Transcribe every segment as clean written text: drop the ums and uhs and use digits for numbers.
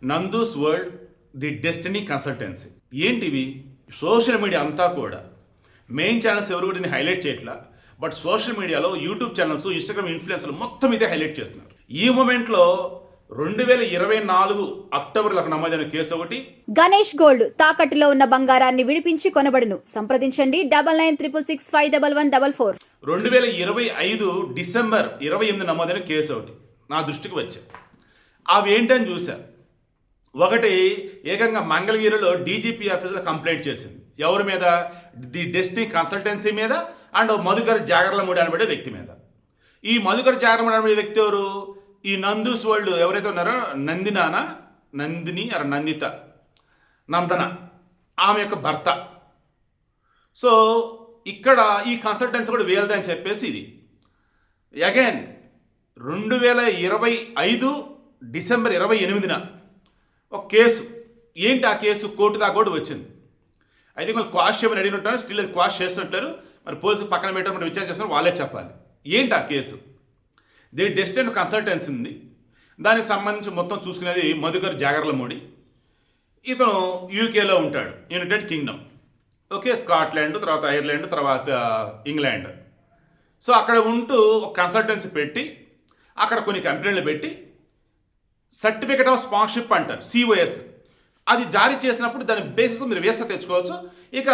Nandu's world, the destiny consultancy. ఏంటివి? Social media అంతా కూడా మెయిన్ ఛానల్స్ ఎవరు కూడా దీన్ని హైలైట్ చేయట్లా. బట్ సోషల్ మీడియాలో యూట్యూబ్ ఛానల్స్, ఇన్స్టాగ్రామ్ ఇన్ఫ్లుయెన్సర్లు మొత్తం ఇదే హైలైట్ చేస్తున్నారు. ఈ మూమెంట్లో 2024 అక్టోబర్లో నమోదైన కేసు ఒకటి. గణేష్ గోల్డ్ తాకట్టులో ఉన్న బంగారాన్ని విడిపించి కొనబడును. సంప్రదించండి 9966511144. 2025 డిసెంబర్ 28 నమోదైన కేసు ఒకటి నా దృష్టికి వచ్చాయి. అవి ఏంటని చూశారు. ఒకటి ఏకంగా మంగళగిరిలో డీజీపీ ఆఫీసులో కంప్లైంట్ చేసింది. ఎవరి మీద? ది డెస్టినీ కన్సల్టెన్సీ మీద అండ్ మధుకర్ జాగర్లమూడి అనబడే వ్యక్తి మీద. ఈ మధుకర్ జాగర్లమూడి అనబడే వ్యక్తి ఎవరు? ఈ నందూస్ వరల్డ్ ఎవరైతే ఉన్నారో నందిని నందన ఆమె యొక్క భర్త. సో ఇక్కడ ఈ కన్సల్టెన్సీ కూడా వేయలేదని చెప్పేసి ఇది అగైన్ 2025 డిసెంబర్ 28న ఒక కేసు. ఏంటి ఆ కేసు? కోర్టు దాకా కూడా వచ్చింది. అయితే వాళ్ళు క్వాష్ చేయమని అడిగిన ఉంటారు, స్టిల్ అది క్వాష్ చేస్తుంటారు. మరి పోలీసు పక్కన పెట్టడం విచారణ చేస్తున్నారు, వాళ్ళే చెప్పాలి. ఏంటి ఆ కేసు? ది డెస్టినీ కన్సల్టెన్సీ ఉంది. దానికి సంబంధించి మొత్తం చూసుకునేది మధుకర్ జాగర్లమూడి. ఇతను యూకేలో ఉంటాడు, యునైటెడ్ కింగ్డమ్. ఓకే, స్కాట్లాండ్, తర్వాత ఐర్లాండ్, తర్వాత ఇంగ్లాండ్. సో అక్కడ ఉంటూ ఒక కన్సల్టెన్సీ పెట్టి అక్కడ కొన్ని కంపెనీలు పెట్టి సర్టిఫికేట్ ఆఫ్ స్పాన్సర్షిప్ అంటారు, సిఓఎస్, అది జారీ చేసినప్పుడు దాని బేసిస్ మీరు వీసా తెచ్చుకోవచ్చు. ఇక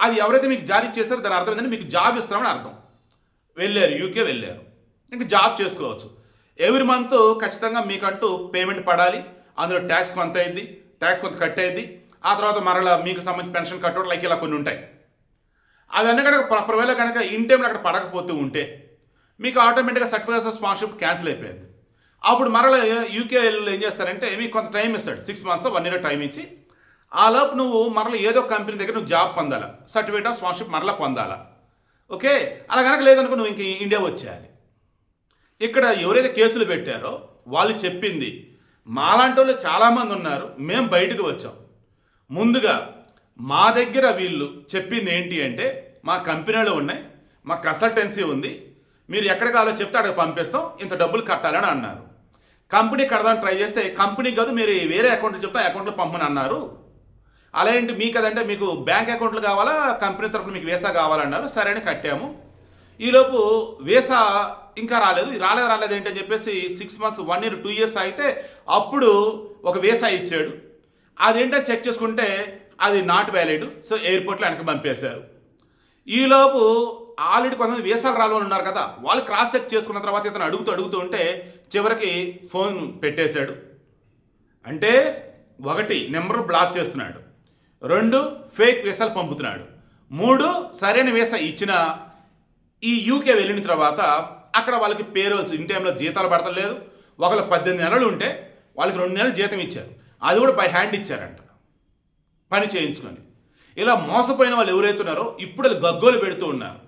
అది ఎవరైతే మీకు జారీ చేస్తారో దాని అర్థం ఏంటంటే మీకు జాబ్ ఇస్తామని అర్థం. వెళ్ళారు, యూకే వెళ్ళారు, ఇంకా జాబ్ చేసుకోవచ్చు. ఎవ్రీ మంత్ ఖచ్చితంగా మీకంటూ పేమెంట్ పడాలి. అందులో ట్యాక్స్ కొంత అయింది, ట్యాక్స్ కొంత కట్ అయింది. ఆ తర్వాత మరలా మీకు సంబంధించి పెన్షన్ కట్టడం లైక్ ఇలా కొన్ని ఉంటాయి. అవన్నీ కనుక ప్రాపర్ వేళ కనుక ఇన్ టైంలో అక్కడ పడకపోతూ ఉంటే మీకు ఆటోమేటిక్గా సర్టిఫికేట్ ఆఫ్ స్పాన్సర్షిప్ క్యాన్సిల్ అయిపోయింది. అప్పుడు మరలా యూకే ఏం చేస్తారంటే మీకు కొంత టైం ఇస్తాడు, 6 months 1 year టైం ఇచ్చి ఆ లోపు నువ్వు మరలా ఏదో కంపెనీ దగ్గర నువ్వు జాబ్ పొందాలా, సర్టిఫికేట్ ఆఫ్ స్పాన్సర్షిప్ మరలా పొందాలా. ఓకే, అలా కనుక లేదనుకో నువ్వు ఇంక ఇండియా వచ్చేయాలి. ఇక్కడ ఎవరైతే కేసులు పెట్టారో వాళ్ళు చెప్పింది, మాలాంటి వాళ్ళు చాలామంది ఉన్నారు, మేము బయటకు వచ్చాం. ముందుగా మా దగ్గర వీళ్ళు చెప్పింది ఏంటి అంటే మా కంపెనీలు ఉన్నాయి, మా కన్సల్టెన్సీ ఉంది, మీరు ఎక్కడ కావాలో చెప్తే అక్కడికి పంపిస్తాం, ఇంత డబ్బులు కట్టాలని అన్నారు. కంపెనీ కడదామని ట్రై చేస్తే కంపెనీ కాదు, మీరు వేరే అకౌంట్లో చెప్తే అకౌంట్లో పంపని అన్నారు. అలా ఏంటి మీకు అదంటే మీకు బ్యాంక్ అకౌంట్లు కావాలా, కంపెనీ తరఫున మీకు వీసా కావాలన్నారు. సరే అని కట్టాము. ఈలోపు వీసా ఇంకా రాలేదు ఏంటని చెప్పేసి 6 months 1 year 2 years అయితే అప్పుడు ఒక వీసా ఇచ్చాడు. అదేంటని చెక్ చేసుకుంటే అది నాట్ వ్యాలిడ్. సో ఎయిర్పోర్ట్లో వెనక్కి పంపేశారు. ఈలోపు ఆల్రెడీ కొంతమంది వీసాలు రాలని ఉన్నారు కదా, వాళ్ళు క్రాస్ చెక్ చేసుకున్న తర్వాత ఇతను అడుగుతూ ఉంటే చివరికి ఫోన్ పెట్టేశాడు. అంటే 1 నెంబర్ బ్లాక్ చేస్తున్నాడు, 2 ఫేక్ వీసాలు పంపుతున్నాడు, 3 సరైన వీసా ఇచ్చిన ఈ యూకే వెళ్ళిన తర్వాత అక్కడ వాళ్ళకి పేరోల్స్ ఇన్ టైంలో జీతాలు పడతలేదు. ఒకళ్ళు 18 నెలలు ఉంటే వాళ్ళకి 2 నెలలు జీతం ఇచ్చారు, అది కూడా బై హ్యాండ్ ఇచ్చారంట పని చేయించుకొని. ఇలా మోసపోయిన వాళ్ళు ఎవరైతే ఉన్నారో ఇప్పుడు వాళ్ళు గగ్గోలు పెడుతూ ఉన్నారు.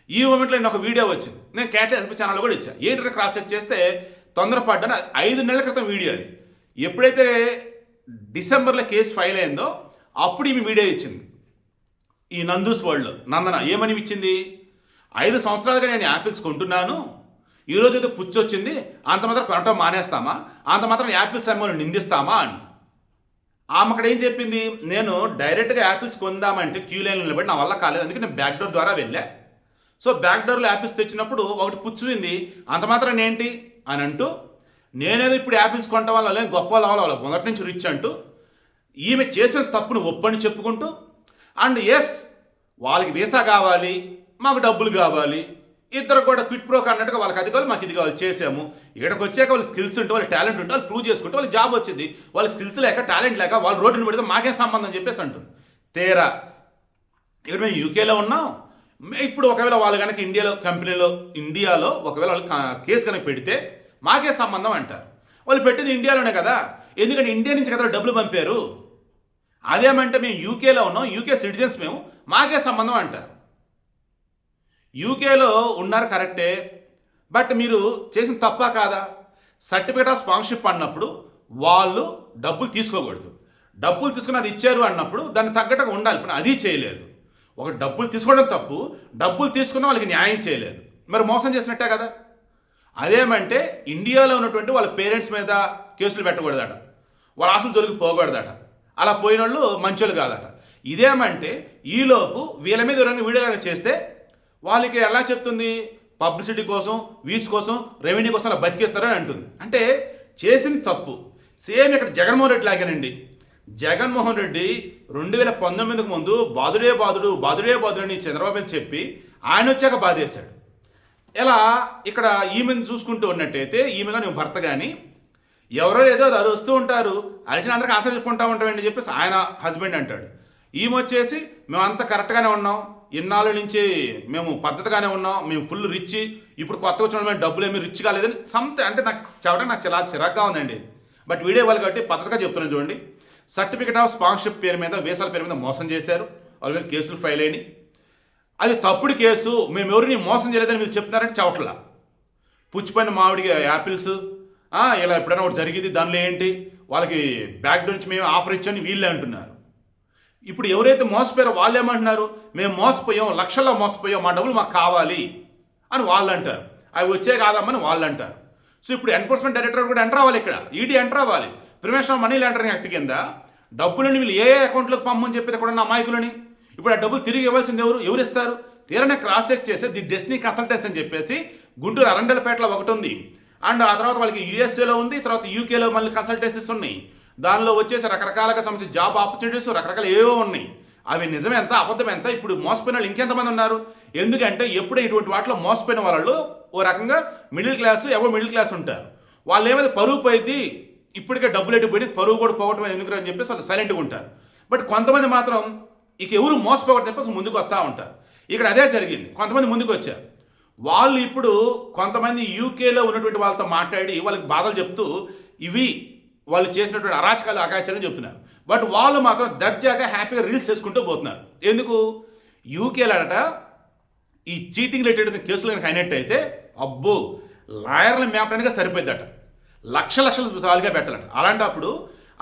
ఈ మూమెంట్లో నేను ఒక వీడియో వచ్చింది, నేను క్యాట్ ఛానల్లో కూడా ఇచ్చాను. ఏంటంటే క్రాస్ చెక్ చేస్తే తొందరపడ్డాను. 5 నెలల క్రితం వీడియో అది. ఎప్పుడైతే డిసెంబర్లో కేసు ఫైల్ అయిందో అప్పుడు ఈమె వీడియో ఇచ్చింది. ఈ నందూస్ వరల్డ్ నందన ఏమని ఇచ్చింది, 5 సంవత్సరాలుగా నేను యాపిల్స్ కొంటున్నాను, ఈరోజు అయితే పుచ్చి వచ్చింది, అంత మాత్రం కొనటం మానేస్తామా, అంత మాత్రం యాపిల్స్ అమ్మని నిందిస్తామా అని. ఆమె అక్కడ ఏం చెప్పింది, నేను డైరెక్ట్గా యాపిల్స్ కొందామంటే క్యూ లైన్లో నిలబడి నా వల్ల కాలేదు, అందుకే నేను బ్యాక్ డోర్ ద్వారా వెళ్ళా. సో బ్యాక్ డోర్లో యాపిల్స్ తెచ్చినప్పుడు ఒకటి పుచ్చుంది, అంత మాత్రం ఏంటి అని అంటూ నేనేదో ఇప్పుడు యాపిల్స్ కొనటం వల్ల గొప్ప వాళ్ళు మొదటి నుంచి రిచ్ అంటూ ఈమె చేసిన తప్పును ఒప్పని చెప్పుకుంటూ అండ్ ఎస్ వాళ్ళకి వీసా కావాలి, మాకు డబ్బులు కావాలి, ఇద్దరు కూడా క్విట్ ప్రోక్ అన్నట్టుగా వాళ్ళకి అది కావాలి, మాకు ఇది కావాలి, చేసాము. ఇక్కడికి వచ్చాక వాళ్ళు స్కిల్స్ ఉంటే, వాళ్ళు టాలెంట్ ఉంటే వాళ్ళు ప్రూవ్ చేసుకుంటే వాళ్ళకి జాబ్ వచ్చింది. వాళ్ళ స్కిల్స్ లేక టాలెంట్ లేక వాళ్ళు రోడ్డుని పెడితే మాకేం సంబంధం చెప్పేసి అంటుంది. తేరా ఇక్కడ మేము యూకేలో ఉన్నాం. ఇప్పుడు ఒకవేళ వాళ్ళు కనుక ఇండియాలో ఒకవేళ వాళ్ళు కేసు కనుక పెడితే మాకే సంబంధం అంటారు. వాళ్ళు పెట్టింది ఇండియాలోనే కదా, ఎందుకంటే ఇండియా నుంచి కదా డబ్బులు పంపారు. అదేమంటే మేము యూకేలో ఉన్నాం, యూకే సిటిజన్స్ మేము, మాకే సంబంధం అంటారు. యూకేలో ఉన్నారు కరెక్టే, బట్ మీరు చేసిన తప్ప కాదా? సర్టిఫికేట్ ఆఫ్ స్పాన్సర్షిప్ అన్నప్పుడు వాళ్ళు డబ్బులు తీసుకోకూడదు. డబ్బులు తీసుకుని అది ఇచ్చారు అన్నప్పుడు దాన్ని తగ్గట్టుగా ఉండాలి. ఇప్పుడు అది చేయలేదు. ఒక డబ్బులు తీసుకోవడం తప్పు, డబ్బులు తీసుకున్న వాళ్ళకి న్యాయం చేయలేదు, మరి మోసం చేసినట్టే కదా. అదేమంటే ఇండియాలో ఉన్నటువంటి వాళ్ళ పేరెంట్స్ మీద కేసులు పెట్టకూడదట. వాళ్ళ ఆస్తులు జోలికి పోకూడదట. అలా పోయిన వాళ్ళు మంచోళ్ళు కాదట. ఇదేమంటే ఈలోపు వీళ్ళ మీద ఎవరైనా వీడియో కనుక చేస్తే వాళ్ళకి ఎలా చెప్తుంది, పబ్లిసిటీ కోసం, వ్యూస్ కోసం, రెవెన్యూ కోసం అలా బతికేస్తారని అంటుంది. అంటే చేసింది తప్పు. సేమ్ ఇక్కడ జగన్మోహన్ రెడ్డి లాగానండి. జగన్మోహన్ రెడ్డి 2019కు ముందు బాధుడే బాధుడు బాధుడే బాధుడు అని చంద్రబాబు మీద చెప్పి ఆయన వచ్చాక బాధేశాడు. ఇలా ఇక్కడ ఈమెను చూసుకుంటూ ఉన్నట్టయితే ఈమెగా నువ్వు భర్త కానీ ఎవరో ఏదో అది వస్తూ ఉంటారు, అలిసిన అందరికీ ఆన్సర్ చెప్పుకుంటా ఉంటామని చెప్పేసి ఆయన హస్బెండ్ అంటాడు. ఈమె వచ్చేసి మేమంతా కరెక్ట్గానే ఉన్నాం, ఇన్నాళ్ళ నుంచి మేము పద్ధతిగానే ఉన్నాం, మేము ఫుల్ రిచ్, ఇప్పుడు కొత్తగా వచ్చిన మేము డబ్బులు ఏమి రిచ్ కాలేదని అంటే నాకు చెప్పడం నాకు చాలా చిరాగ్గా ఉందండి. బట్ వీడియో వాళ్ళు కాబట్టి పద్ధతిగా చెప్తున్నాను చూడండి. సర్టిఫికేట్ ఆఫ్ స్పాన్సర్షిప్ పేరు మీద, వీసాల పేరు మీద మోసం చేశారు, వాళ్ళ మీద కేసులు ఫైల్ అయినాయి. అది తప్పుడు కేసు, మేము ఎవరిని మోసం చేయలేదని వీళ్ళు చెప్తున్నారంటే చవట్లా. పుచ్చిపోయిన మామిడికి యాపిల్స్ ఇలా ఎప్పుడైనా ఒకటి జరిగింది, దానిలో ఏంటి వాళ్ళకి బ్యాక్ నుంచి మేము ఆఫర్ ఇచ్చని వీళ్ళే అంటున్నారు. ఇప్పుడు ఎవరైతే మోసపోయారో వాళ్ళు ఏమంటున్నారు, మేము మోసపోయాం, లక్షల్లో మోసపోయాం, మా డబ్బులు మాకు కావాలి అని వాళ్ళు అంటారు. అవి వచ్చే కాదమ్మని వాళ్ళు అంటారు. సో ఇప్పుడు ఎన్ఫోర్స్మెంట్ డైరెక్టర్ కూడా ఎంటర్ అవ్వాలి, ఇక్కడ ఈడీ ఎంటర్ అవ్వాలి. Prevention of money laundering act కింద డబ్బులని వీళ్ళు ఏ అకౌంట్లోకి పంపమని చెప్పేది కూడా నా అమాయకులని. ఇప్పుడు ఆ డబ్బులు తిరిగి ఇవ్వాల్సింది ఎవరు ఇస్తారు? తీరనే క్రాస్ చెక్ చేసి ది డెస్టినీ కన్సల్టెన్సీ అని చెప్పేసి గుంటూరు అరండలపేటలో ఒకటి ఉంది, అండ్ ఆ తర్వాత వాళ్ళకి యూఎస్ఏలో ఉంది, తర్వాత యూకేలో మళ్ళీ కన్సల్టెన్సీస్ ఉన్నాయి. దానిలో వచ్చేసి రకరకాలుగా సంబంధించి జాబ్ ఆపర్చునిటీస్ రకరకాల ఏవో ఉన్నాయి. అవి నిజం ఎంత అబద్ధం ఎంత? ఇప్పుడు మోసపోయిన వాళ్ళు ఇంకెంతమంది ఉన్నారు? ఎందుకంటే ఎప్పుడూ ఇటువంటి వాటిలో మోసపోయిన వాళ్ళు ఓ రకంగా మిడిల్ క్లాస్, ఎవరో మిడిల్ క్లాస్ ఉంటారు. వాళ్ళు ఏమైనా పరుగు పోయింది, ఇప్పటికే డబ్బులు ఎట్టుపోయి పరుగు కూడా పోవటం ఎందుకు అని చెప్పేసి వాళ్ళు సైలెంట్గా ఉంటారు. బట్ కొంతమంది మాత్రం ఇక ఎవరు మోసపోవడం చెప్పేసి ముందుకు వస్తూ ఉంటారు. ఇక్కడ అదే జరిగింది. కొంతమంది ముందుకు వచ్చారు. వాళ్ళు ఇప్పుడు కొంతమంది యూకేలో ఉన్నటువంటి వాళ్ళతో మాట్లాడి వాళ్ళకి బాధలు చెప్తూ ఇవి వాళ్ళు చేసినటువంటి అరాచకాలు అకాచాలని చెప్తున్నారు. బట్ వాళ్ళు మాత్రం దర్జాగా హ్యాపీగా రీల్స్ చేసుకుంటూ పోతున్నారు. ఎందుకు? యూకేలో అట ఈ చీటింగ్ రిలేటెడ్ కేసులు కనుక అయినట్టయితే అబ్బో లాయర్లను మేపడానికి సరిపోద్దట, లక్షలు సాలుగా పెట్టాలట. అలాంటప్పుడు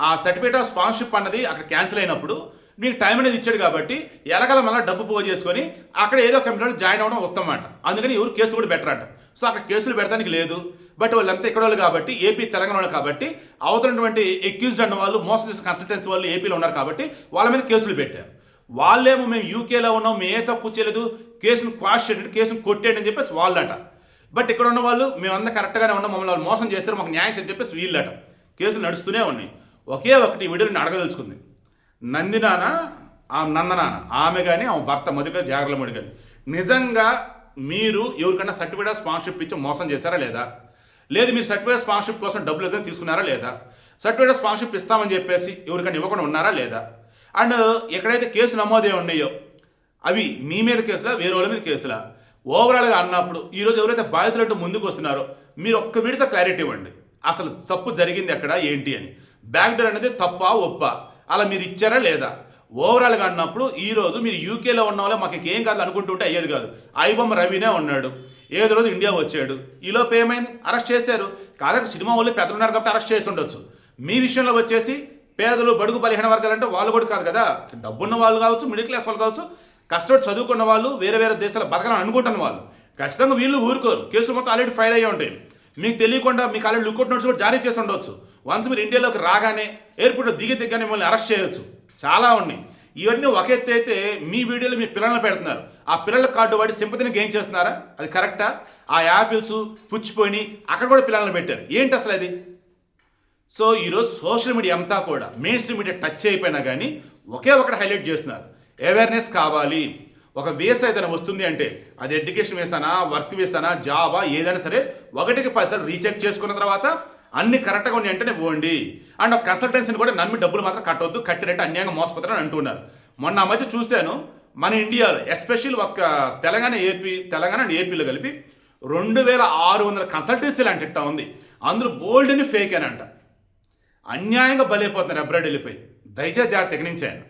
ఆ సర్టిఫికేట్ ఆఫ్ స్పాన్సర్షిప్ అన్నది అక్కడ క్యాన్సిల్ అయినప్పుడు మీకు టైం అనేది ఇచ్చాడు కాబట్టి ఎలాగల మళ్ళీ డబ్బు పోగు చేసుకొని అక్కడ ఏదో కంపెనీలో జాయిన్ అవ్వడం ఉత్తమం అంట. అందుకని ఎవరు కేసులు కూడా బెటరంట. సో అక్కడ కేసులు పెడతానికి లేదు. బట్ వాళ్ళంతా ఇక్కడ వాళ్ళు కాబట్టి, ఏపీ తెలంగాణ వాళ్ళు కాబట్టి, అవతలటువంటి ఎక్యూజ్డ్ అన్న వాళ్ళు, మోసం చేసిన కన్సల్టెన్సీ వాళ్ళు ఏపీలో ఉన్నారు కాబట్టి వాళ్ళ మీద కేసులు పెట్టారు. వాళ్ళేమో మేము యూకేలో ఉన్నాం, మేము ఏ తప్పు చేయలేదు, కేసును క్వాష్ చేయండి, కేసును కొట్టేయండి అని చెప్పేసి వాళ్ళట. బట్ ఇక్కడ ఉన్న వాళ్ళు మేమంతా కరెక్ట్గానే ఉన్నాం, మమ్మల్ని వాళ్ళు మోసం చేస్తారు, మాకు న్యాయం అని చెప్పేసి వీళ్ళట. కేసులు నడుస్తూనే ఉన్నాయి. ఒకే ఒకటి వీడియోని అడగదలుచుకుంది. నందినాన నందనాన ఆమె కానీ ఆమె భర్త మధుకర్ జాగర్లమూడి కానీ నిజంగా మీరు ఎవరికైనా సర్టిఫికేట్ ఆఫ్ స్పాన్సర్షిప్ ఇచ్చి మోసం చేశారా లేదా? లేదు మీరు సర్టిఫికేట్ స్పాన్సర్షిప్ కోసం డబ్బులు ఏదైనా తీసుకున్నారా లేదా? సర్టిఫికేట్ స్పాన్సర్షిప్ ఇస్తామని చెప్పేసి ఎవరికైనా ఇవ్వకుండా ఉన్నారా లేదా? అండ్ ఎక్కడైతే కేసు నమోదే ఉన్నాయో అవి మీ మీద కేసులా, వేరే వాళ్ళ మీద కేసులా? ఓవరాల్గా అన్నప్పుడు ఈరోజు ఎవరైతే బాధితులంటూ ముందుకు వస్తున్నారో మీరు ఒక్క వీడితో క్లారిటీ ఇవ్వండి. అసలు తప్పు జరిగింది ఎక్కడ ఏంటి అని. బ్యాక్ డోర్ అనేది తప్పా ఒప్పా, అలా మీరు ఇచ్చారా లేదా? ఓవరాల్గా అన్నప్పుడు ఈరోజు మీరు యూకేలో ఉన్న వాళ్ళే మాకు ఏం కాదు అనుకుంటుంటే అయ్యేది కాదు. ఐబొమ్మ రవినే ఉన్నాడు, ఏదో రోజు ఇండియా వచ్చాడు, ఈలోపు ఏమైంది? అరెస్ట్ చేశారు. కాదంటే సినిమా వాళ్ళు పెద్దలు ఉన్నారు కాబట్టి అరెస్ట్ చేసి ఉండొచ్చు. మీ విషయంలో వచ్చేసి పేదలు, బడుగు బలహీన వర్గాలు అంటే వాళ్ళు కూడా కాదు కదా, డబ్బున్న వాళ్ళు కావచ్చు, మిడిల్ క్లాస్ వాళ్ళు కావచ్చు, కష్టపడి చదువుకున్న వాళ్ళు, వేరే వేరే దేశాల బతకాలని అనుకుంటున్న వాళ్ళు ఖచ్చితంగా వీళ్ళు ఊరుకోరు. కేసులు మొత్తం ఆల్రెడీ ఫైల్ అయ్యి ఉంటాయి. మీకు తెలియకుండా మీకు ఆల్రెడీ లుకౌట్ నోట్స్ కూడా జారీ చేసి ఉండవచ్చు. వన్స్ మీరు ఇండియాలోకి రాగానే ఎయిర్పోర్ట్లో దిగగానే మిమ్మల్ని అరెస్ట్ చేయవచ్చు. చాలా ఉన్నాయి. ఇవన్నీ ఒక ఎత్తు అయితే మీ వీడియోలో మీ పిల్లల్ని పెడుతున్నారు. ఆ పిల్లల కార్డు వాడి సింపతిని గెయిన్ చేస్తున్నారా? అది కరెక్టా? ఆ యాపిల్స్ పుచ్చిపోయి అక్కడ కూడా పిల్లల్ని పెట్టారు. ఏంటి అసలు అది? సో ఈరోజు సోషల్ మీడియా అంతా కూడా మెయిన్ స్ట్రీమ్ మీడియా టచ్ అయిపోయినా కానీ ఒకే ఒకటి హైలైట్ చేస్తున్నారు. అవేర్నెస్ కావాలి. ఒక వీసా ఏదైనా వస్తుంది అంటే అది ఎడ్యుకేషన్ వేస్తానా, వర్క్ వేస్తానా, జాబా, ఏదైనా సరే 1కి 10 సార్లు రీచెక్ చేసుకున్న తర్వాత అన్ని కరెక్ట్గా ఉన్నాయి అంటేనే పోండి. అండ్ ఒక కన్సల్టెన్సీని కూడా నమ్మి డబ్బులు మాత్రం కట్టవద్దు, కట్టినట్టు అన్యాయంగా మోసపోతారని అంటున్నారు. మొన్న మధ్య చూశాను మన ఇండియాలో ఎస్పెషల్ ఒక తెలంగాణ అండ్ ఏపీలో కలిపి 2600 కన్సల్టెన్సీలు అంటే ఇట్టా ఉంది. అందులో బోల్డ్ అని ఫేక్ అని అంట. అన్యాయంగా బలైపోతున్నారు అబ్రాడ్ వెళ్ళిపోయి. దయచేసి జాగ్రత్త ఎక్కడి నుంచి ఆయన